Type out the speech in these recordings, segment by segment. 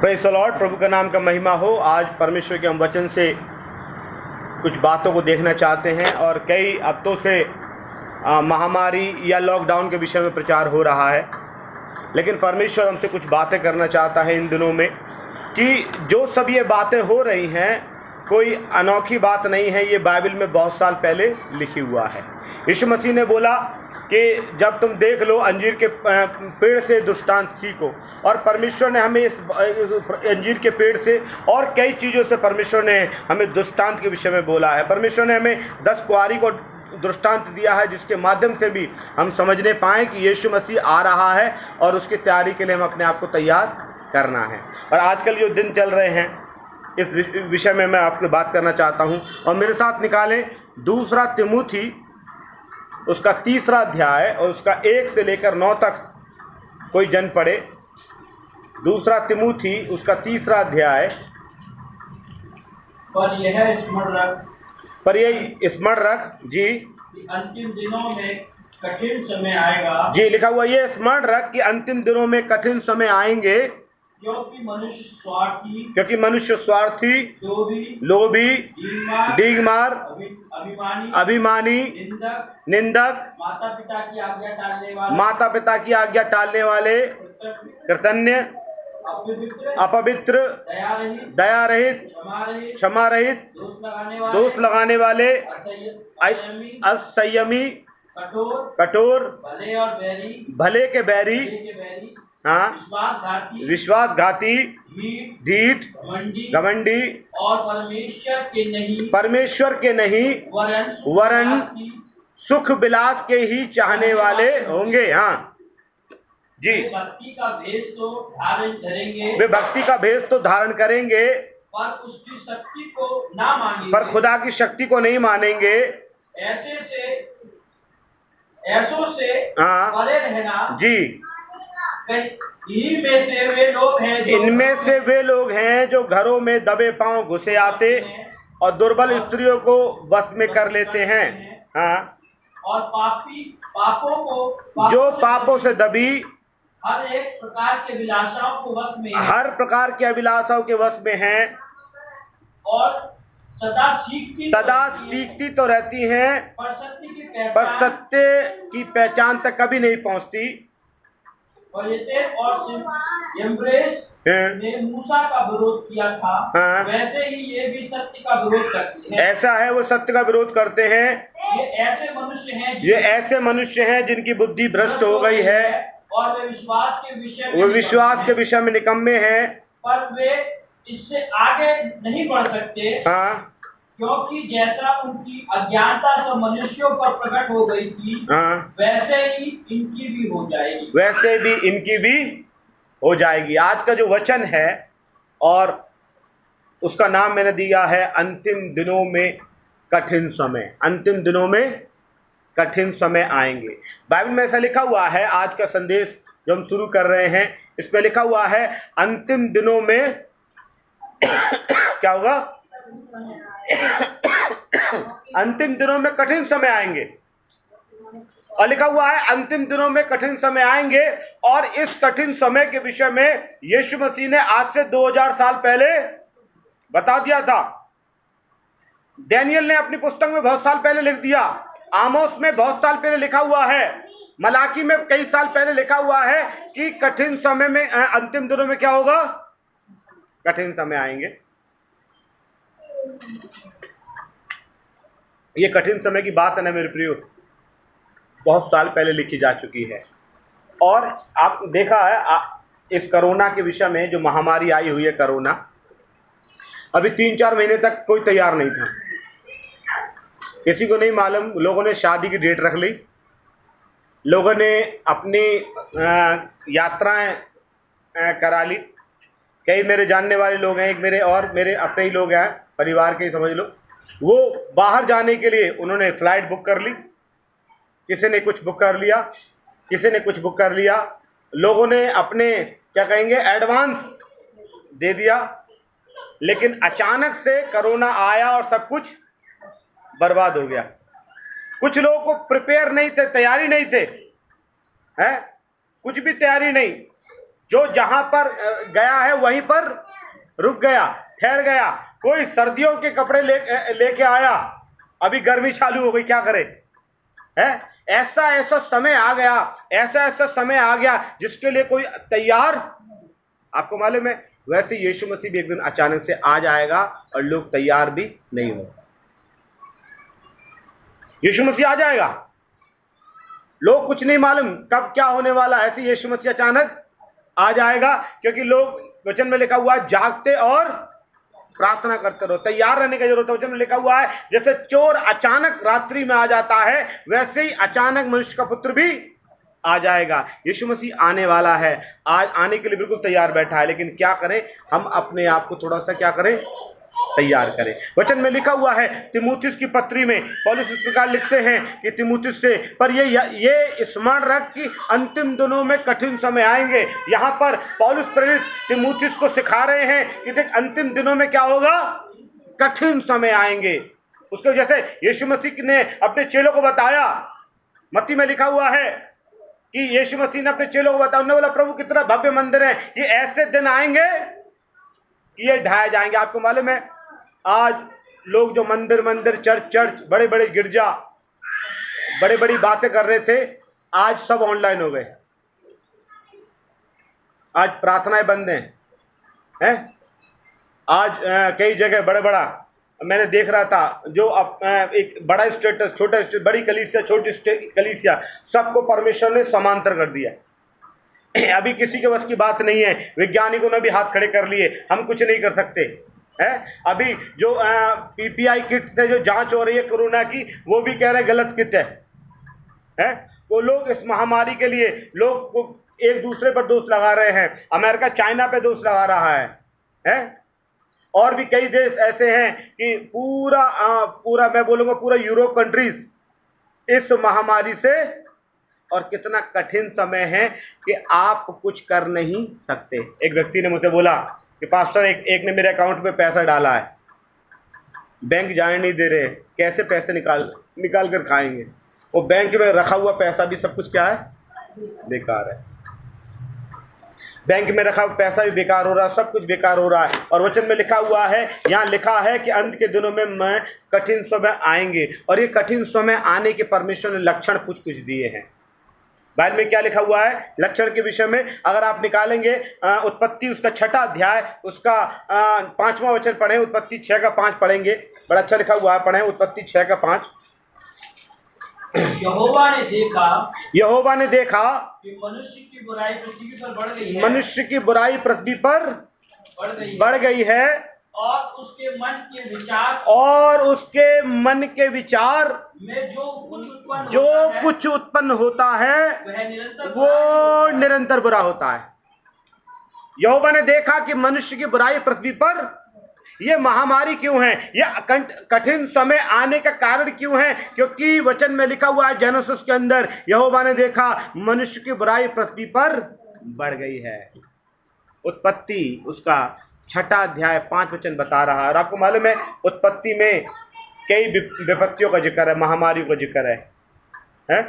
Praise the Lord. प्रभु का नाम का महिमा हो। आज परमेश्वर के हम वचन से कुछ बातों को देखना चाहते हैं और कई हफ्तों से महामारी या लॉकडाउन के विषय में प्रचार हो रहा है, लेकिन परमेश्वर हमसे कुछ बातें करना चाहता है इन दिनों में कि जो सब ये बातें हो रही हैं कोई अनोखी बात नहीं है। ये बाइबल में बहुत साल पहले लिखी हुआ है। यीशु मसीह ने बोला कि जब तुम देख लो अंजीर के पेड़ से दृष्टांत सीखो, और परमेश्वर ने हमें इस अंजीर के पेड़ से और कई चीज़ों से परमेश्वर ने हमें दृष्टांत के विषय में बोला है। परमेश्वर ने हमें 10 कुंवारी को दृष्टांत दिया है जिसके माध्यम से भी हम समझने पाएँ कि यीशु मसीह आ रहा है और उसकी तैयारी के लिए हम अपने आप को तैयार करना है। और आजकल जो दिन चल रहे हैं इस विषय में मैं आपसे बात करना चाहता हूँ। और मेरे साथ निकालें 2 तिमुथी उसका 3 अध्याय और उसका 1 से लेकर 9 तक कोई जन पढ़े। 2 तिमुथी उसका 3 अध्याय। पर यह स्मरण रख जी कि अंतिम दिनों में कठिन समय आएगा। जी लिखा हुआ, ये स्मरण रख कि अंतिम दिनों में कठिन समय आएंगे, क्योंकि मनुष्य स्वार्थी, लोभी, डींगमार, अभिमानी, निंदक, माता पिता की आज्ञा टालने वाले, कृतज्ञ, अपवित्र, दया रहित, क्षमा रहित, दोष लगाने वाले, असंयमी, कठोर, भले के बैरी, हाँ, विश्वासघाती, ढीठ, घमंडी, और परमेश्वर के नहीं वरन सुख विलास के ही चाहने वाले होंगे। हाँ जी, वे भक्ति का भेष तो धारण करेंगे, पर उसकी शक्ति को ना मानेंगे, पर खुदा की शक्ति को नहीं मानेंगे। ऐसों से हाँ परे रहना जी। इनमें से वे लोग हैं जो घरों में दबे पांव घुसे आते और दुर्बल स्त्रियों को वश में कर लेते हैं। हाँ, और जो पापों से दबी हर एक प्रकार के अभिलाषाओं को वश में हर प्रकार के अभिलाषाओं के वश में हैं, और सदा सीखती तो रहती हैं, पर सत्य की पहचान तक कभी नहीं पहुंचती। और यम्ब्रेस ने मूसा का विरोध किया था, वैसे ही ये भी सत्य का विरोध करती है। ऐसा है, वो सत्य का विरोध करते हैं। ये ऐसे मनुष्य हैं जिनकी बुद्धि भ्रष्ट हो गई है, और वे विश्वास के विषय में निकम्मे हैं, पर वे इससे आगे नहीं बढ़ सकते। हाँ, क्योंकि जैसा उनकी अज्ञानता सब मनुष्यों पर प्रकट हो गई थी, वैसे ही इनकी भी हो जाएगी। आज का जो वचन है और उसका नाम मैंने दिया है अंतिम दिनों में कठिन समय। अंतिम दिनों में कठिन समय आएंगे। बाइबल में ऐसा लिखा हुआ है। आज का संदेश जो हम शुरू कर रहे हैं इस पे लिखा हुआ है अंतिम दिनों में क्या होगा? अंतिम दिनों में कठिन समय आएंगे, और लिखा हुआ है अंतिम दिनों में कठिन समय आएंगे। और इस कठिन समय के विषय में यीशु मसीह ने आज से 2000 साल पहले बता दिया था। डैनियल ने अपनी पुस्तक में बहुत साल पहले लिख दिया, आमोस में बहुत साल पहले लिखा हुआ है, मलाकी में कई साल पहले लिखा हुआ है कि कठिन समय में अंतिम दिनों में क्या होगा? कठिन समय आएंगे। ये कठिन समय की बात है ना मेरे प्रियो, बहुत साल पहले लिखी जा चुकी है। और आप देखा है इस कोरोना के विषय में, जो महामारी आई हुई है कोरोना, अभी 3-4 महीने तक कोई तैयार नहीं था, किसी को नहीं मालूम। लोगों ने शादी की डेट रख ली, लोगों ने अपनी यात्राएं करा ली। कई मेरे जानने वाले लोग हैं, एक मेरे अपने ही लोग हैं, परिवार के ही समझ लो, वो बाहर जाने के लिए उन्होंने फ़्लाइट बुक कर ली। किसी ने कुछ बुक कर लिया, किसी ने कुछ बुक कर लिया। लोगों ने अपने क्या कहेंगे एडवांस दे दिया, लेकिन अचानक से कोरोना आया और सब कुछ बर्बाद हो गया। कुछ लोगों को प्रिपेयर नहीं थे, तैयारी नहीं थे, है कुछ भी तैयारी नहीं। जो जहां पर गया है वहीं पर रुक गया, ठहर गया। कोई सर्दियों के कपड़े लेके आया, अभी गर्मी चालू हो गई, क्या करे? है ऐसा ऐसा समय आ गया, ऐसा ऐसा समय आ गया जिसके लिए कोई तैयार, आपको मालूम है, वैसे यीशु मसीह भी एक दिन अचानक से आ जाएगा और लोग तैयार भी नहीं होंगे। यीशु मसीह आ जाएगा, लोग कुछ नहीं मालूम कब क्या होने वाला है, ऐसे यीशु मसीह अचानक आ जाएगा। क्योंकि लोग, वचन में लिखा हुआ है, जागते और प्रार्थना करते रहो, तैयार रहने की जरूरत है। वचन में लिखा हुआ है जैसे चोर अचानक रात्रि में आ जाता है, वैसे ही अचानक मनुष्य का पुत्र भी आ जाएगा। यीशु मसीह आने वाला है, आज आने के लिए बिल्कुल तैयार बैठा है। लेकिन क्या करें, हम अपने आप को थोड़ा सा क्या करें, तैयार करें। वचन में लिखा हुआ है तीमुथियुस की पत्री में पौलुस इस प्रकार लिखते हैं कि तीमुथियुस से, पर ये स्मरण रख कि अंतिम दिनों में कठिन समय आएंगे। यहाँ पर पौलुस प्रेरित तीमुथियुस को सिखा रहे हैं कि देख, अंतिम दिनों में क्या होगा, कठिन समय आएंगे। उसको जैसे यीशु मसीह ने अपने चेलों को बताया, मत्ती में लिखा हुआ है कि यीशु मसीह ने अपने चेलों को बताया, उन्होंने बोला प्रभु कितना भव्य मंदिर है, ये ऐसे दिन आएंगे कि ये ढाए जाएंगे। आपको मालूम है आज लोग जो मंदिर चर्च बड़े बड़े गिरजा बड़ी बड़ी बातें कर रहे थे, आज सब ऑनलाइन हो गए। आज प्रार्थनाएं बंद हैं। आज कई जगह बड़ा मैंने देख रहा था, जो एक बड़ा स्टेटस, छोटा स्टेटस, बड़ी कलीसिया, छोटी कलीसिया, सबको परमेश्वर ने समांतर कर दिया। अभी किसी के बस की बात नहीं है, वैज्ञानिकों ने भी हाथ खड़े कर लिए, हम कुछ नहीं कर सकते है। अभी जो पीपीआई किट से जो जांच हो रही है कोरोना की, वो भी कह रहे हैं गलत किट है। वो लोग इस महामारी के लिए लोग एक दूसरे पर दोष लगा रहे हैं। अमेरिका चाइना पे दोष लगा रहा है। और भी कई देश ऐसे हैं कि पूरा मैं बोलूंगा पूरा यूरोप कंट्रीज इस महामारी से, और कितना कठिन समय है कि आप कुछ कर नहीं सकते। एक व्यक्ति ने मुझसे बोला कि पास्टर एक ने मेरे अकाउंट में पैसा डाला है, बैंक जाने नहीं दे रहे, कैसे पैसे निकाल कर खाएंगे? वो बैंक में रखा हुआ पैसा भी सब कुछ क्या है, बेकार है। बैंक में रखा हुआ पैसा भी बेकार हो रहा है, सब कुछ बेकार हो रहा है। और वचन में लिखा हुआ है, यहाँ लिखा है कि अंत के दिनों में कठिन समय आएंगे, और ये कठिन समय आने के परमेश्वर ने लक्षण कुछ कुछ दिए हैं। बाइबल में क्या लिखा हुआ है लक्षण के विषय में? अगर आप निकालेंगे उत्पत्ति उसका 6 अध्याय उसका 5वां वचन पढ़ें, उत्पत्ति 6 का 5 पढ़ेंगे, बड़ा अच्छा लिखा हुआ है, पढ़ें उत्पत्ति 6 का 5। यहोवा ने देखा कि मनुष्य की बुराई पृथ्वी पर बढ़ गई है, मनुष्य की बुराई पृथ्वी पर बढ़ गई है, और उसके मन के विचार में जो कुछ उत्पन्न होता है वो निरंतर बुरा होता है। यहोवा ने देखा कि मनुष्य की बुराई पृथ्वी पर, ये महामारी क्यों है, ये कठिन समय आने का कारण क्यों है? क्योंकि वचन में लिखा हुआ है जेनेसिस के अंदर, यहोवा ने देखा मनुष्य की बुराई पृथ्वी पर बढ़ गई है। उत्पत्ति उसका 6 अध्याय 5 वचन बता रहा है। और आपको मालूम है उत्पत्ति में कई विपत्तियों का जिक्र है, महामारियों का जिक्र है।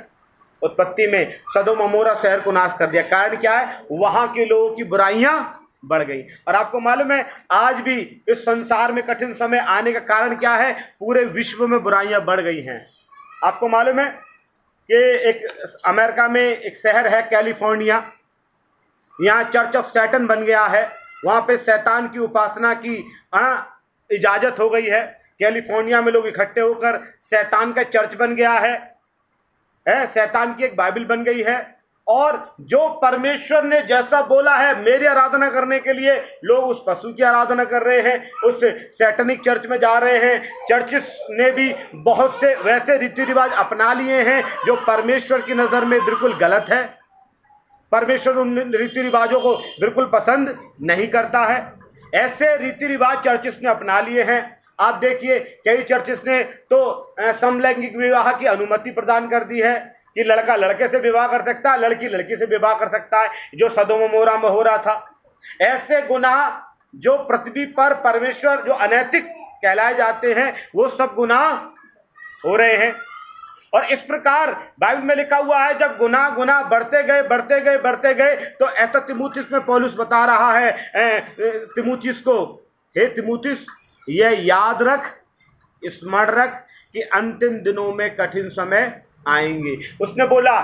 उत्पत्ति में सदोम अमोरा शहर को नाश कर दिया। कारण क्या है? वहां के लोगों की बुराइयां बढ़ गई। और आपको मालूम है आज भी इस संसार में कठिन समय आने का कारण क्या है? पूरे विश्व में बुराइयां बढ़ गई हैं। आपको मालूम है कि एक अमेरिका में एक शहर है कैलिफोर्निया, यहाँ चर्च ऑफ सैटन बन गया है। वहाँ पे शैतान की उपासना की इजाज़त हो गई है। कैलिफोर्निया में लोग इकट्ठे होकर शैतान का चर्च बन गया है। शैतान की एक बाइबल बन गई है। और जो परमेश्वर ने जैसा बोला है मेरी आराधना करने के लिए, लोग उस पशु की आराधना कर रहे हैं, उस सैटनिक चर्च में जा रहे हैं। चर्चिस ने भी बहुत से वैसे रीति रिवाज अपना लिए हैं जो परमेश्वर की नज़र में बिल्कुल गलत है। परमेश्वर उन रीति रिवाजों को बिल्कुल पसंद नहीं करता है। ऐसे रीति रिवाज चर्चिस ने अपना लिए हैं। आप देखिए कई चर्चिस ने तो समलैंगिक विवाह की अनुमति प्रदान कर दी है कि लड़का लड़के से विवाह कर सकता है, लड़की लड़की से विवाह कर सकता है, जो सदोम अमोरा में हो रहा था। ऐसे गुनाह जो पृथ्वी पर परमेश्वर जो अनैतिक कहलाए जाते हैं, वो सब गुनाह हो रहे हैं। और इस प्रकार बाइबल में लिखा हुआ है, जब गुनाह बढ़ते गए, तो ऐसा तिमुथियुस में पौलुस बता रहा है तिमुथियुस को, हे तिमुथियुस, यह याद रख, स्मरण रख कि अंतिम दिनों में कठिन समय आएंगे। उसने बोला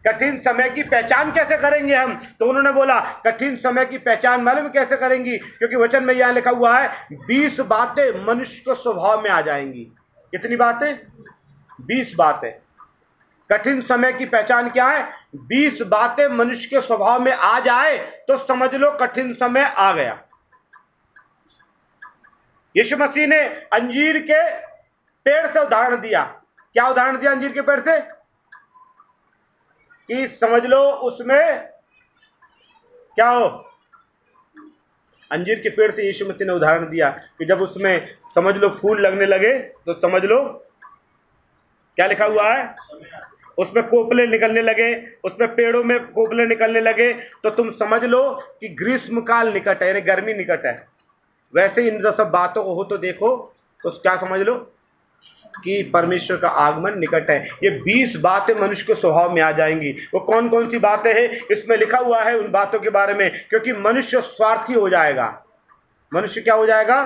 कठिन समय की पहचान कैसे करेंगे हम? तो उन्होंने बोला कठिन समय की पहचान मालूम कैसे करेंगी? क्योंकि वचन में यहां लिखा हुआ है 20 बातें मनुष्य के स्वभाव में आ जाएंगी। कितनी बातें? 20 बातें। कठिन समय की पहचान क्या है? 20 बातें मनुष्य के स्वभाव में आ जाए तो समझ लो कठिन समय आ गया। यीशु मसीह ने अंजीर के पेड़ से उदाहरण दिया। क्या उदाहरण दिया अंजीर के पेड़ से? कि समझ लो उसमें क्या हो, अंजीर के पेड़ से यीशु मसीह ने उदाहरण दिया कि जब उसमें समझ लो फूल लगने लगे तो समझ लो क्या लिखा हुआ है, उसमें कोपले निकलने लगे, उसमें पेड़ों में कोपले निकलने लगे, तो तुम समझ लो कि ग्रीष्म काल निकट है, यानी गर्मी निकट है। वैसे इन सब बातों को हो तो देखो तो क्या समझ लो कि परमेश्वर का आगमन निकट है। ये 20 बातें मनुष्य के स्वभाव में आ जाएंगी। वो कौन कौन सी बातें हैं इसमें लिखा हुआ है उन बातों के बारे में, क्योंकि मनुष्य स्वार्थी हो जाएगा। मनुष्य क्या हो जाएगा?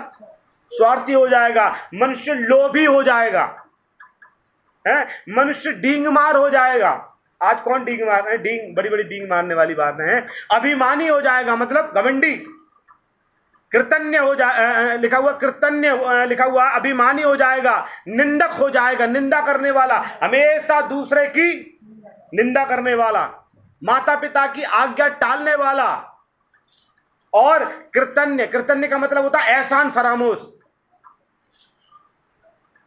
स्वार्थी हो जाएगा। मनुष्य लोभी हो जाएगा, है? मनुष्य डींग मार हो जाएगा। आज कौन डींग मार रहे हैं? डींग, बड़ी बड़ी डींग मारने वाली बातें हैं। अभिमानी हो जाएगा, मतलब घमंडी। कृतन्य हो जाए लिखा हुआ, कृतन्य लिखा हुआ, अभिमानी हो जाएगा, निंदक हो जाएगा, निंदा करने वाला, हमेशा दूसरे की निंदा करने वाला, माता पिता की आज्ञा टालने वाला। और कृतन्य, कृतन्य का मतलब होता है एहसान फरामोश।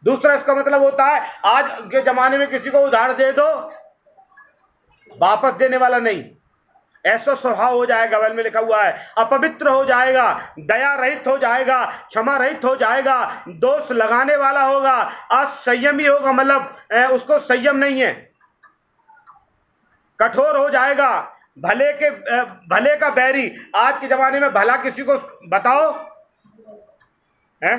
दूसरा इसका मतलब होता है आज के जमाने में किसी को उधार दे दो, वापस देने वाला नहीं, ऐसा स्वभाव हो जाएगा। बाइबल में लिखा हुआ है अपवित्र हो जाएगा, दया रहित हो जाएगा, क्षमा रहित हो जाएगा, दोष लगाने वाला होगा, असंयमी होगा, मतलब उसको संयम नहीं है, कठोर हो जाएगा, भले का बैरी। आज के जमाने में भला किसी को बताओ है?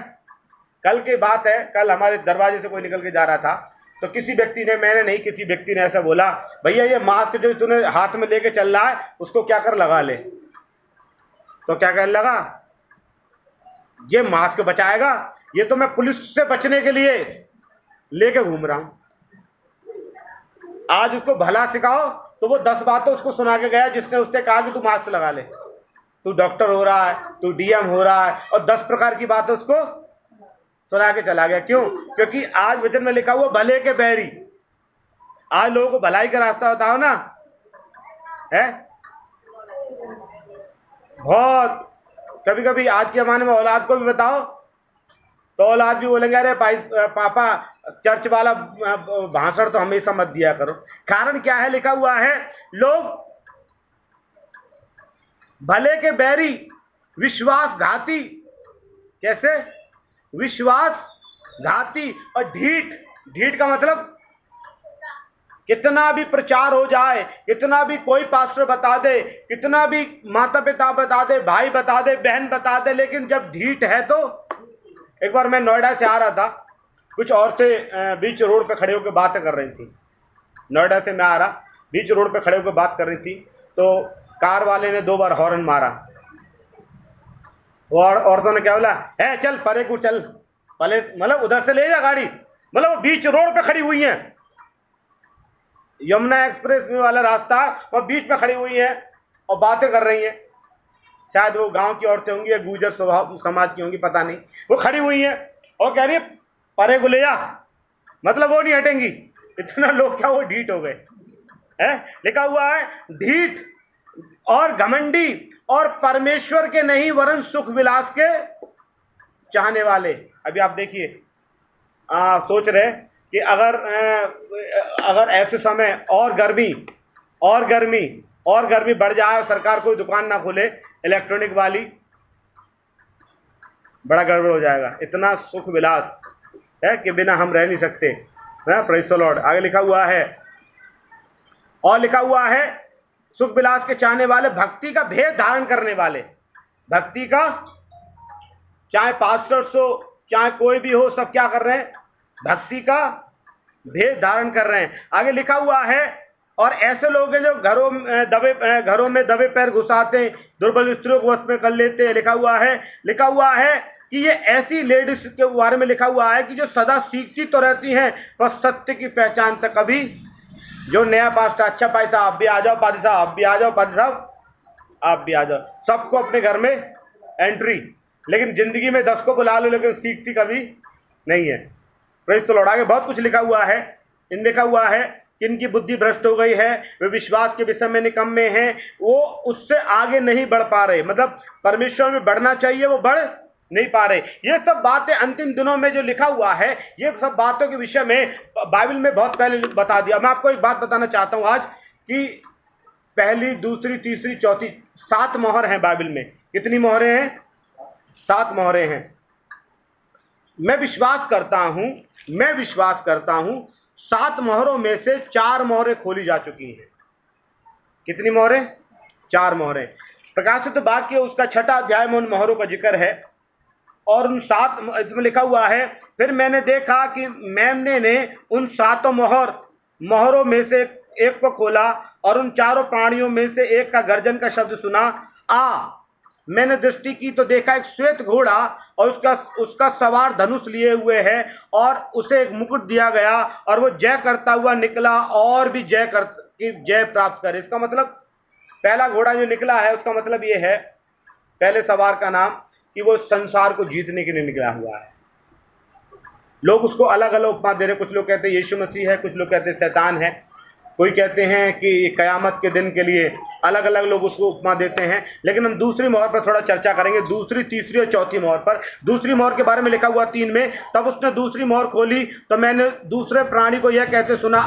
कल की बात है, कल हमारे दरवाजे से कोई निकल के जा रहा था तो किसी व्यक्ति ने, मैंने नहीं, किसी व्यक्ति ने ऐसा बोला, भैया ये मास्क जो तूने हाथ में लेके चल रहा है उसको क्या कर लगा ले। तो क्या कर लगा? ये मास्क बचाएगा? ये तो मैं पुलिस से बचने के लिए लेके घूम रहा हूं। आज उसको भला सिखाओ तो वो 10 बातें उसको सुना के गया जिसने उससे कहा कि तू मास्क लगा ले, तू डॉक्टर हो रहा है, तू डीएम हो रहा है, और 10 प्रकार की बातें उसको सुना के चला गया। क्यों? क्योंकि आज वचन में लिखा हुआ भले के बैरी। आज लोगों को भलाई का रास्ता बताओ ना, है? बहुत कभी कभी आज के जमाने में औलाद को भी बताओ तो औलाद भी बोलेंगे अरे पापा चर्च वाला भाषण तो हमेशा मत दिया करो। कारण क्या है? लिखा हुआ है लोग भले के बैरी, विश्वासघाती। कैसे? विश्वासघाती और ढीठ। ढीठ का मतलब कितना भी प्रचार हो जाए, कितना भी कोई पास्टर बता दे, कितना भी माता पिता बता दे, भाई बता दे, बहन बता दे, लेकिन जब ढीठ है तो। एक बार मैं नोएडा से आ रहा था, कुछ औरतें बीच रोड पे खड़े होकर बातें कर रही थी। नोएडा से मैं आ रहा, बीच रोड पे खड़े होकर बात कर रही थी, तो कार वाले ने 2 बार हॉर्न मारा और औरतों ने क्या बोला, है चल परे को चल, पहले मतलब उधर से ले जा गाड़ी, मतलब वो बीच रोड पे खड़ी हुई हैं, यमुना एक्सप्रेस वे वाला रास्ता, वो बीच में खड़ी हुई हैं और बातें कर रही हैं। शायद वो गांव की औरतें होंगी या गुर्जर स्वभाव समाज की होंगी, पता नहीं। वो खड़ी हुई हैं और कह रही है परे को ले जा, मतलब वो नहीं हटेंगी। इतना लोग क्या वो ढीठ हो गए है? लिखा हुआ है ढीठ और घमंडी और परमेश्वर के नहीं वरन सुख विलास के चाहने वाले। अभी आप देखिए, सोच रहे कि अगर ऐसे समय और गर्मी बढ़ जाए और सरकार कोई दुकान ना खोले इलेक्ट्रॉनिक वाली, बड़ा गड़बड़ हो जाएगा। इतना सुख विलास है कि बिना हम रह नहीं सकते। Praise the Lord. आगे लिखा हुआ है, और लिखा हुआ है सुख विलास के चाहने वाले, भक्ति का भेद धारण करने वाले। भक्ति का, चाहे पास्टर्स हो चाहे कोई भी हो, सब क्या कर रहे हैं? भक्ति का भेष धारण कर रहे हैं। आगे लिखा हुआ है, और ऐसे लोग हैं जो घरों में दबे पैर घुसाते हैं, दुर्बल स्त्रियों को वश में कर लेते हैं। लिखा हुआ है कि ये ऐसी लेडीज के बारे में लिखा हुआ है कि जो सदा सीखती तो रहती हैं पर सत्य की पहचान तक कभी। जो नया पास्टर, अच्छा भाई साहब आप भी आ जाओ, पादी साहब आप भी आ जाओ, पादी साहब आप भी आ जाओ, सबको अपने घर में एंट्री, लेकिन जिंदगी में 10 को बुला लो, लेकिन सीखती कभी नहीं है। Praise the Lord. आगे बहुत कुछ लिखा हुआ है। लिखा हुआ है कि इनकी बुद्धि भ्रष्ट हो गई है, वे विश्वास के विषय में निकम्मे हैं, वो उससे आगे नहीं बढ़ पा रहे। मतलब परमेश्वर में बढ़ना चाहिए, वो बढ़ नहीं पा रहे। ये सब बातें अंतिम दिनों में जो लिखा हुआ है, ये सब बातों के विषय में बाइबल में बहुत पहले बता दिया। मैं आपको एक बात बताना चाहता हूं आज कि पहली, दूसरी, तीसरी, चौथी 7 मोहर हैं बाइबल में। कितनी मोहरें हैं? 7 मोहरें हैं। मैं विश्वास करता हूं 7 मोहरों में से 4 मोहरें खोली जा चुकी हैं। कितनी मोहरें? 4 मोहरें। प्रकाशित वाक्य उसका 6वां अध्याय में उन मोहरों का जिक्र है, और उन 7 इसमें लिखा हुआ है, फिर मैंने देखा कि मेमने ने उन 7 मोहरों में से एक को खोला, और उन 4 प्राणियों में से एक का गर्जन का शब्द सुना। मैंने दृष्टि की तो देखा एक श्वेत घोड़ा, और उसका सवार धनुष लिए हुए है, और उसे एक मुकुट दिया गया, और वो जय करता हुआ निकला और भी जय प्राप्त करे। इसका मतलब पहला घोड़ा जो निकला है उसका मतलब ये है, पहले सवार का नाम, कि वो संसार को जीतने के लिए निकला हुआ है। लोग उसको अलग अलग उपमा दे रहे। कुछ लोग कहते हैं यीशु मसीह है, कुछ लोग कहते हैं शैतान है, कोई कहते हैं कि कयामत के दिन के लिए, अलग अलग लोग उसको उपमा देते हैं। लेकिन हम दूसरी मोहर पर थोड़ा चर्चा करेंगे, दूसरी, तीसरी और चौथी मोहर पर। दूसरी मोहर के बारे में लिखा हुआ 3 में, तब उसने दूसरी मोहर खोली तो मैंने दूसरे प्राणी को यह कहते सुना,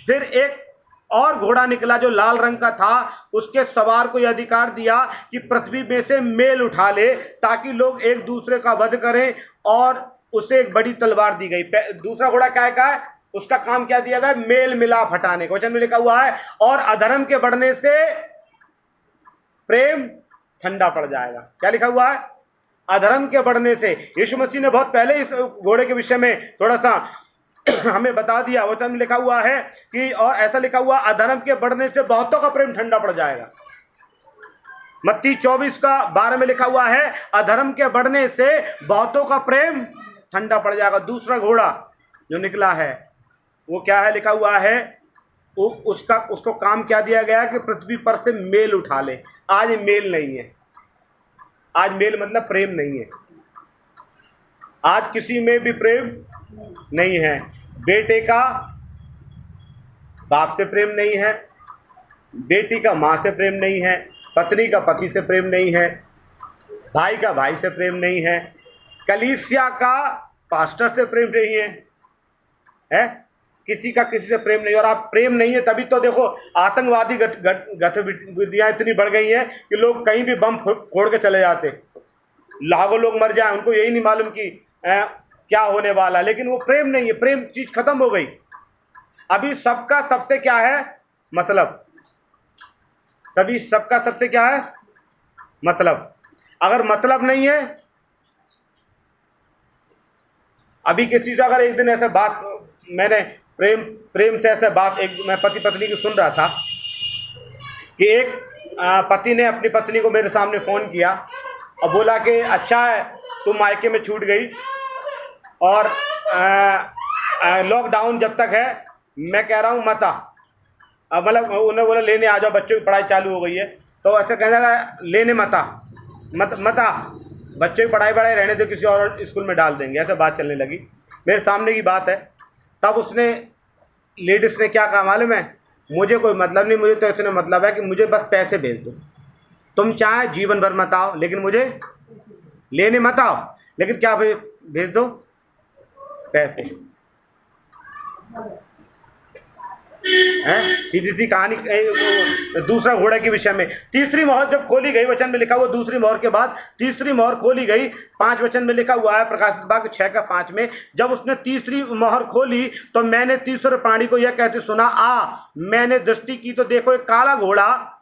फिर एक और घोड़ा निकला जो लाल रंग का था, उसके सवार को यह अधिकार दिया कि पृथ्वी में से मेल उठा ले, ताकि लोग एक दूसरे का वध करें, और उसे एक बड़ी तलवार दी गई। दूसरा घोड़ा क्या है? उसका काम क्या दिया गया? मेल मिलाप हटाने का। वचन में लिखा हुआ है, और अधर्म के बढ़ने से प्रेम ठंडा पड़ जाएगा। क्या लिखा हुआ है? अधर्म के बढ़ने से। यीशु मसीह ने बहुत पहले इस घोड़े के विषय में थोड़ा सा हमें बता दिया। वचन में लिखा हुआ है कि, और ऐसा लिखा हुआ, अधर्म के बढ़ने से बहुतों का प्रेम ठंडा पड़ जाएगा। मत्ती 24:12 में लिखा हुआ है, अधर्म के बढ़ने से बहुतों का प्रेम ठंडा पड़ जाएगा। दूसरा घोड़ा जो निकला है वो क्या है? लिखा हुआ है, उसको काम क्या दिया गया कि पृथ्वी पर से मेल उठा ले। आज मेल नहीं है। आज मेल मतलब प्रेम नहीं है। आज किसी में भी प्रेम नहीं है। बेटे का बाप से प्रेम नहीं है, बेटी का माँ से प्रेम नहीं है, पत्नी का पति से प्रेम नहीं है, भाई का भाई से प्रेम नहीं है, कलीसिया का पास्टर से प्रेम नहीं है, किसी का किसी से प्रेम नहीं। और आप प्रेम नहीं है तभी तो देखो आतंकवादी गतिविधियां इतनी बढ़ गई हैं कि लोग कहीं भी बम फोड़ के चले जाते, लाखों लोग मर जाए, उनको यही नहीं मालूम कि क्या होने वाला। लेकिन वो प्रेम नहीं है, प्रेम चीज खत्म हो गई। अभी सबका सबसे क्या है? मतलब। तभी सबका सबसे क्या है? मतलब। अगर मतलब नहीं है, अभी किसी से अगर एक दिन ऐसे बात, मैंने प्रेम से ऐसे बात, एक मैं पति पत्नी की सुन रहा था कि एक पति ने अपनी पत्नी को मेरे सामने फ़ोन किया और बोला कि अच्छा है तुम मायके में छूट गई, और लॉकडाउन जब तक है मैं कह रहा हूँ मत आ। अब मतलब उन्हें बोला लेने आ जाओ, बच्चों की पढ़ाई चालू हो गई है, तो ऐसे कहने लगा लेने मत आ, बच्चों की पढ़ाई रहने दो, किसी और स्कूल में डाल देंगे। ऐसे बात चलने लगी, मेरे सामने की बात है। तब उसने, लेडीज़ ने क्या कहा मालूम है? मुझे कोई मतलब नहीं, मुझे तो इतने मतलब है कि मुझे बस पैसे भेज दो। तुम चाहे जीवन भर मत आओ, लेकिन मुझे लेने मत आओ, लेकिन क्या भेज दो? पैसे। सीधी सी कहानी। दूसरा घोड़े के विषय में तीसरी मोहर जब खोली गई, वचन में लिखा हुआ दूसरी मोहर के बाद तीसरी मोहर खोली गई, 5 वचन में लिखा हुआ है, प्रकाशित वाक्य 6:5 में, जब उसने तीसरी मोहर खोली तो मैंने तीसरे प्राणी को यह कहते सुना, मैंने दृष्टि की तो देखो एक काला घोड़ा,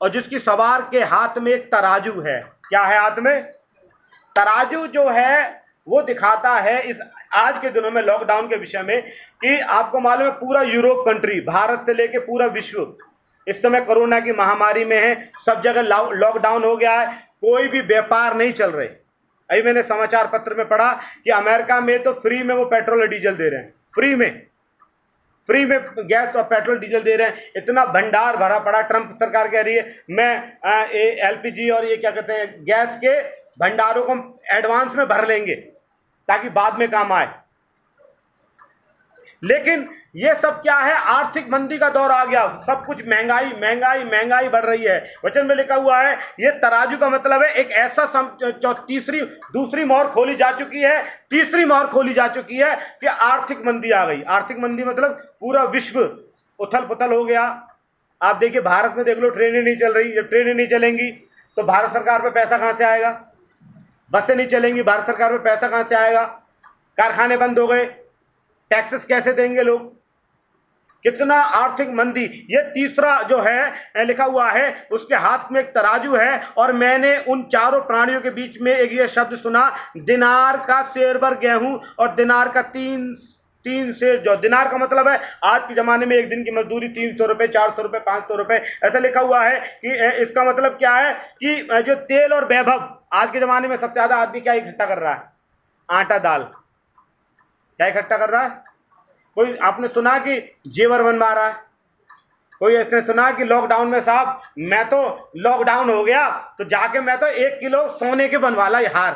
और जिसकी सवार के हाथ में एक तराजू है। क्या है हाथ में? तराजू जो है वो दिखाता है, इस आज के दिनों में लॉकडाउन के विषय में कि आपको मालूम है पूरा यूरोप कंट्री, भारत से लेके पूरा विश्व इस समय कोरोना की महामारी में है। सब जगह लॉकडाउन हो गया है, कोई भी व्यापार नहीं चल रहे। अभी मैंने समाचार पत्र में पढ़ा कि अमेरिका में तो फ्री में वो पेट्रोल और डीजल दे रहे हैं, फ्री में गैस और पेट्रोल डीजल दे रहे हैं। इतना भंडार भरा पड़ा। ट्रंप सरकार कह रही है मैं एलपीजी और ये क्या कहते हैं गैस के भंडारों को एडवांस में भर लेंगे ताकि बाद में काम आए। लेकिन ये सब क्या है, आर्थिक मंदी का दौर आ गया, सब कुछ महंगाई बढ़ रही है। वचन में लिखा हुआ है ये तराजू का मतलब है एक ऐसा दूसरी मोहर खोली जा चुकी है, तीसरी मोहर खोली जा चुकी है कि आर्थिक मंदी आ गई। आर्थिक मंदी मतलब पूरा विश्व उथल पुथल हो गया। आप देखिए भारत में देख लो, ट्रेनें नहीं चल रही। जब ट्रेनें नहीं चलेंगी तो भारत सरकार पे पैसा कहां से आएगा? बसें नहीं चलेंगी, भारत सरकार पे पैसा कहां से आएगा? कारखाने बंद हो गए, टैक्सेस कैसे देंगे लोग? कितना आर्थिक मंदी। ये तीसरा जो है लिखा हुआ है, उसके हाथ में एक तराजू है और मैंने उन चारों प्राणियों के बीच में एक ये शब्द सुना, दिनार का सेर भर गेहूं और दिनार का तीन सेर जौ। दिनार का मतलब है आज के जमाने में एक दिन की मजदूरी 300 रुपए, 400 रुपए, 500 रुपए, ऐसा लिखा हुआ है। कि इसका मतलब क्या है कि जो तेल और वैभव, आज के जमाने में सबसे ज्यादा आदमी क्या इकट्ठा कर रहा है? आटा दाल। क्या इकट्ठा कर रहा है? कोई आपने सुना कि जेवर बनवा रहा है? कोई ऐसे सुना कि लॉकडाउन में साहब मैं तो लॉकडाउन हो गया तो जाके मैं तो 1 किलो सोने के बनवा ला हार,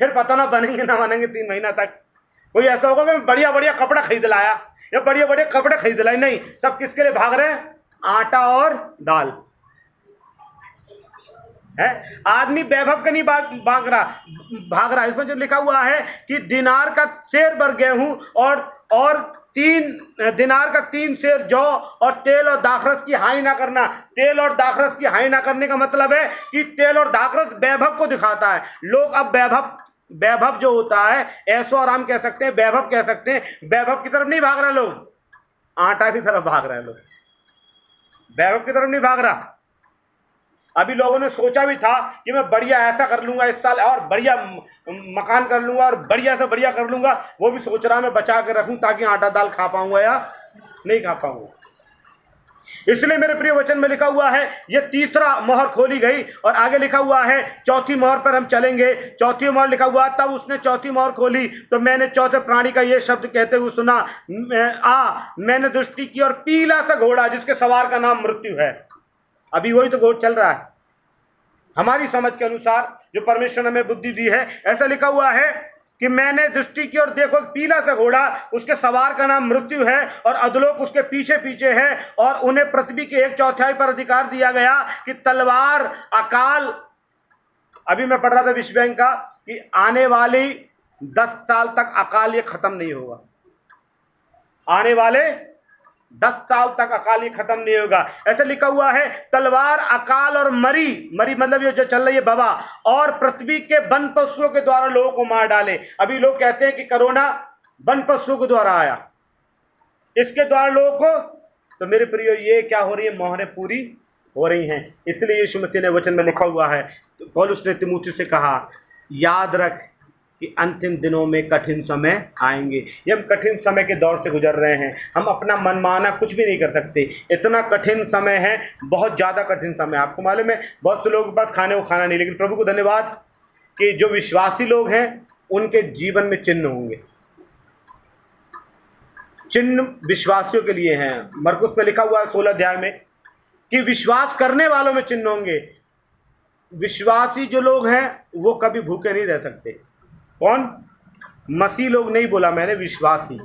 फिर पता ना बनेंगे ना बनेंगे 3 महीना तक। कोई ऐसा होगा कि बढ़िया बढ़िया कपड़ा खरीद लाया या बढ़िया बढ़िया कपड़े खरीद लाए? नहीं, सब किसके लिए भाग रहे हैं? आटा और दाल है। आदमी वैभव का नहीं भाग रहा। इसमें जो लिखा हुआ है कि दिनार का सेर भर गेहूं और 3 दिनार का 3 सेर जौ और तेल और दाखरस की हानि ना करना। तेल और दाखरस की हानि ना करने का मतलब है कि तेल और दाखरस वैभव को दिखाता है। लोग अब वैभव जो होता है, ऐशो आराम कह सकते हैं, वैभव कह सकते हैं, वैभव की तरफ नहीं भाग रहे लोग, आटा की तरफ भाग रहे हैं लोग, वैभव की तरफ नहीं भाग रहा। अभी लोगों ने सोचा भी था कि मैं बढ़िया ऐसा कर लूंगा इस साल और बढ़िया मकान कर लूंगा और बढ़िया से बढ़िया कर लूंगा, वो भी सोच रहा मैं बचा के रखूं ताकि आटा दाल खा पाऊंगा या नहीं खा पाऊंगा। इसलिए मेरे प्रिय वचन में लिखा हुआ है ये तीसरा मोहर खोली गई और आगे लिखा हुआ है चौथी मोहर पर हम चलेंगे। चौथी मोहर लिखा हुआ, तब उसने चौथी मोहर खोली तो मैंने चौथे प्राणी का ये शब्द कहते हुए सुना, मैंने दृष्टि की और पीला सा घोड़ा जिसके सवार का नाम मृत्यु है। अभी वही तो घोड़ चल रहा है हमारी समझ के अनुसार जो परमेश्वर ने हमें बुद्धि दी है। ऐसा लिखा हुआ है कि मैंने दृष्टि की और देखो पीला सा घोड़ा, उसके सवार का नाम मृत्यु है और अधोलोक उसके पीछे पीछे है और उन्हें पृथ्वी के 1/4 पर अधिकार दिया गया कि तलवार, अकाल। अभी मैं पढ़ रहा था विश्व बैंक का कि आने वाली 10 साल तक अकाल ये खत्म नहीं होगा। आने वाले 10 साल तक अकाल ये खत्म नहीं होगा। ऐसे लिखा हुआ है तलवार, अकाल और मरी मतलब ये जो चल रही है वबा, और पृथ्वी के वन पशुओं के द्वारा लोगों को मार डाले। अभी लोग कहते हैं कि कोरोना वन पशुओं के द्वारा आया, इसके द्वारा लोगों को, तो मेरे प्रियो ये क्या हो रही है? मोहरें पूरी हो रही हैं। इसलिए यीशु मसीह ने वचन में लिखा हुआ है, तो पौलुस ने तीमुथियुस से कहा याद रख कि अंतिम दिनों में कठिन समय आएंगे। ये हम कठिन समय के दौर से गुजर रहे हैं। हम अपना मनमाना कुछ भी नहीं कर सकते। इतना कठिन समय है, बहुत ज़्यादा कठिन समय। आपको मालूम है बहुत से लोगों के पास खाने को खाना नहीं, लेकिन प्रभु को धन्यवाद कि जो विश्वासी लोग हैं उनके जीवन में चिन्ह होंगे। चिन्ह विश्वासियों के लिए हैं। मरकुस में लिखा हुआ है 16 अध्याय में कि विश्वास करने वालों में चिन्ह होंगे। विश्वासी जो लोग हैं वो कभी भूखे नहीं रह सकते। कौन? मसीह लोग नहीं बोला मैंने, विश्वासी।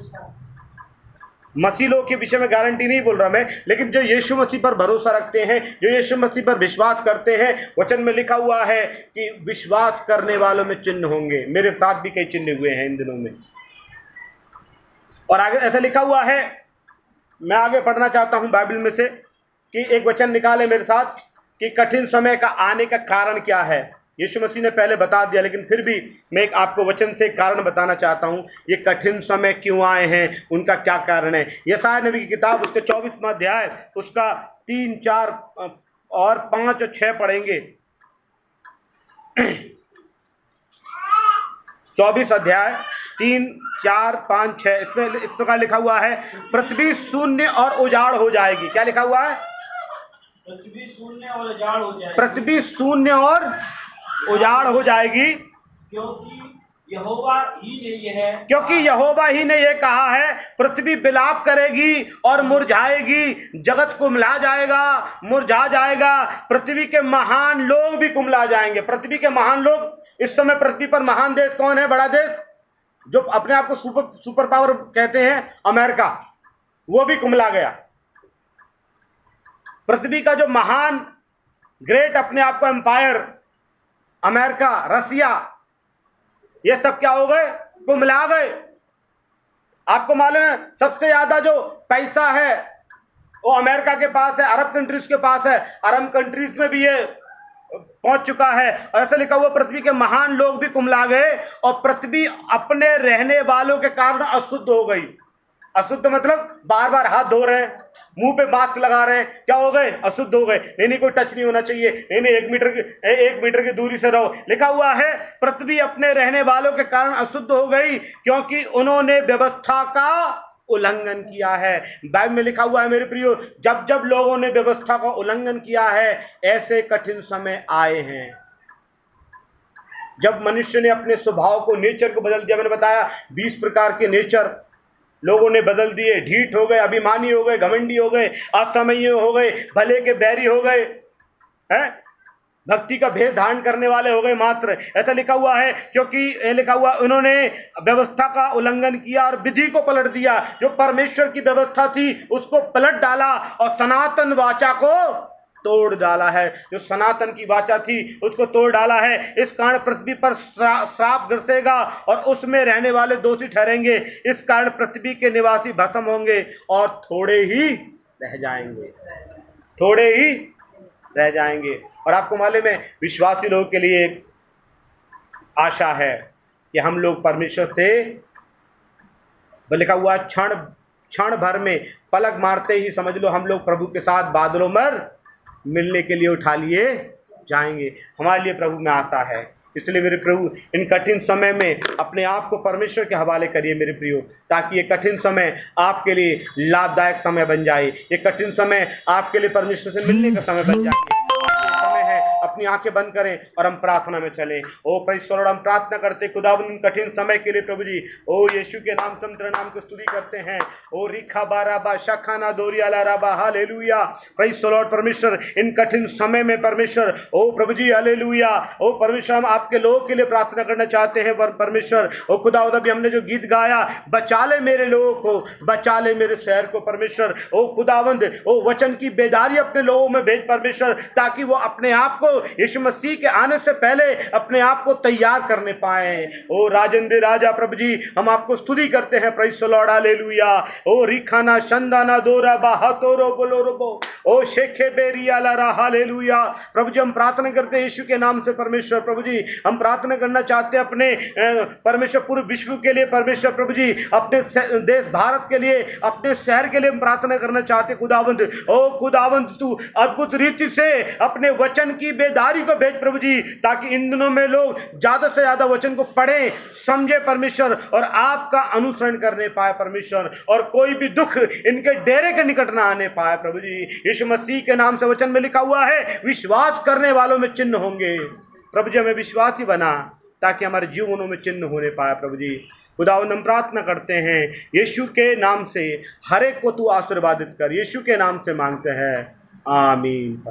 मसीह लोग के विषय में गारंटी नहीं बोल रहा मैं, लेकिन जो यीशु मसीह पर भरोसा रखते हैं, जो यीशु मसीह पर विश्वास करते हैं, वचन में लिखा हुआ है कि विश्वास करने वालों में चिन्ह होंगे। मेरे साथ भी कई चिन्ह हुए हैं इन दिनों में। और आगे ऐसा लिखा हुआ है, मैं आगे पढ़ना चाहता हूं बाइबल में से कि एक वचन निकाले मेरे साथ कि कठिन समय का आने का कारण क्या है। यीशु मसीह ने पहले बता दिया, लेकिन फिर भी मैं एक आपको वचन से कारण बताना चाहता हूं। ये कठिन समय क्यों आए हैं, उनका क्या कारण है। यशायाह नबी की किताब उसके 24वां अध्याय उसका 3, 4 और 5 और 6 पढ़ेंगे। 24 अध्याय 3, 4, 5, 6 इसमें इस प्रकार लिखा हुआ है, पृथ्वी शून्य और उजाड़ हो जाएगी। क्या लिखा हुआ है? पृथ्वी शून्य और उजाड़ हो जाएगी। पृथ्वी शून्य और उजाड़ हो जाएगी, क्योंकि यहोवा ही ने ये कहा है, पृथ्वी विलाप करेगी और मुरझाएगी, जगत कुम्हला जाएगा, मुरझा जाएगा, पृथ्वी के महान लोग भी कुम्हला जाएंगे। पृथ्वी के महान लोग, इस समय पृथ्वी पर महान देश कौन है? बड़ा देश जो अपने आप को सुपर पावर कहते हैं, अमेरिका, वो भी कुम्हला गया। पृथ्वी का जो महान ग्रेट अपने आप को एम्पायर, अमेरिका, रसिया, ये सब क्या हो गए? कुम्हला गए। आपको मालूम है सबसे ज्यादा जो पैसा है वो अमेरिका के पास है, अरब कंट्रीज के पास है, अरब कंट्रीज में भी ये पहुंच चुका है। और ऐसा लिखा हुआ, पृथ्वी के महान लोग भी कुम्हला गए और पृथ्वी अपने रहने वालों के कारण अशुद्ध हो गई। अशुद्ध मतलब बार बार हाथ धो रहे हैं, मुंह पे मास्क लगा रहे हैं, क्या हो गए? अशुद्ध हो गए। नहीं कोई टच नहीं होना चाहिए, नहीं 1 मीटर की दूरी से रहो। लिखा हुआ है, पृथ्वी अपने रहने वालों के कारण अशुद्ध हो गई क्योंकि उन्होंने व्यवस्था का उल्लंघन किया है। बाइबल में लिखा हुआ है मेरे प्रियो, जब जब लोगों ने व्यवस्था का उल्लंघन किया है, ऐसे कठिन समय आए हैं जब मनुष्य ने अपने स्वभाव को, नेचर को बदल दिया। मैंने बताया 20 प्रकार के नेचर लोगों ने बदल दिए। ढीठ हो गए, अभिमानी हो गए, घमंडी हो गए, असमयी हो गए, भले के बैरी हो गए, हैं, भक्ति का भेद धारण करने वाले हो गए मात्र। ऐसा लिखा हुआ है क्योंकि लिखा हुआ, उन्होंने व्यवस्था का उल्लंघन किया और विधि को पलट दिया। जो परमेश्वर की व्यवस्था थी उसको पलट डाला और सनातन वाचा को तोड़ डाला है। जो सनातन की वाचा थी उसको तोड़ डाला है। इस कारण पृथ्वी पर श्राप बरसेगा और उसमें रहने वाले दोषी ठहरेंगे। इस कारण पृथ्वी के निवासी भस्म होंगे और थोड़े ही रह जाएंगे, थोड़े ही रह जाएंगे। और आपको मालूम है, विश्वासी लोगों के लिए एक आशा है कि हम लोग परमेश्वर से, लिखा हुआ क्षण भर में, पलक मारते ही समझ लो हम लोग प्रभु के साथ बादलों में मिलने के लिए उठा लिए जाएंगे। हमारे लिए प्रभु में आशा है। इसलिए मेरे प्रभु, इन कठिन समय में अपने आप को परमेश्वर के हवाले करिए मेरे प्रियो, ताकि ये कठिन समय आपके लिए लाभदायक समय बन जाए। ये कठिन समय आपके लिए परमेश्वर से मिलने का समय बन जाए। समय है, अपनी आंखें बंद करें और हम प्रार्थना में चलें। ओ परमेश्वर, हम प्रार्थना करते खुदावंद कठिन समय के लिए प्रभु जी। ओ यीशु के नाम से हम तेरे नाम की स्तुति करते हैं। ओ रिखा बाराबा शखाना दोरियाला राबा, हालेलुया। परमेश्वर, परमेश्वर इन कठिन समय में परमेश्वर, ओ प्रभु जी, हालेलुया। ओ परमेश्वर, हम आपके लोगों के लिए प्रार्थना करना चाहते हैं परमेश्वर। ओ खुदावंद, अभी हमने जो गीत गाया, बचा ले मेरे लोगों को, बचा ले मेरे शहर को परमेश्वर। ओ खुदावंद, ओ वचन की बेदारी अपने लोगों में भेज परमेश्वर, ताकि वो अपने आप को यीशु मसीह के आने से पहले अपने आप को तैयार करने पाए। ओ राजेंद्र राजा प्रभु जी, हम आपको स्तुति करते हैं। Praise the lord, hallelujah. ओ रिखाना शंदाना दोरा बाहतोरो बोलोरोबो, ओ शेखे बेरियाला रा, हालेलुया। प्रभु जी, हम प्रार्थना करते हैं यीशु के नाम से परमेश्वर। प्रभु जी, हम प्रार्थना करना चाहते हैं अपने परमेश्वर पूरे विश्व के लिए परमेश्वर। प्रभु जी, अपने देश भारत के लिए, अपने शहर के लिए हम प्रार्थना करना चाहते हैं खुदावंद। ओ खुदावंद, तू अद्भुत रीति से अपने वचन की बेदारी को भेज प्रभु जी, ताकि इन दिनों में लोग ज्यादा से ज्यादा वचन को पढ़े, समझे परमेश्वर, और आपका अनुसरण करने पाए परमेश्वर, और कोई भी दुख इनके डेरे के निकट ना आने पाए प्रभु जी। यीशु मसीह के नाम से वचन में लिखा हुआ है, विश्वास करने वालों में चिन्ह होंगे। प्रभु जी, हमें विश्वास ही बना, ताकि हमारे जीवनों में चिन्ह होने पाए प्रभु जी। खुदावंद, हम प्रार्थना करते हैं यीशु के नाम से, हर एक को तू आशीर्वादित कर। यीशु के नाम से मांगते हैं, आमीन।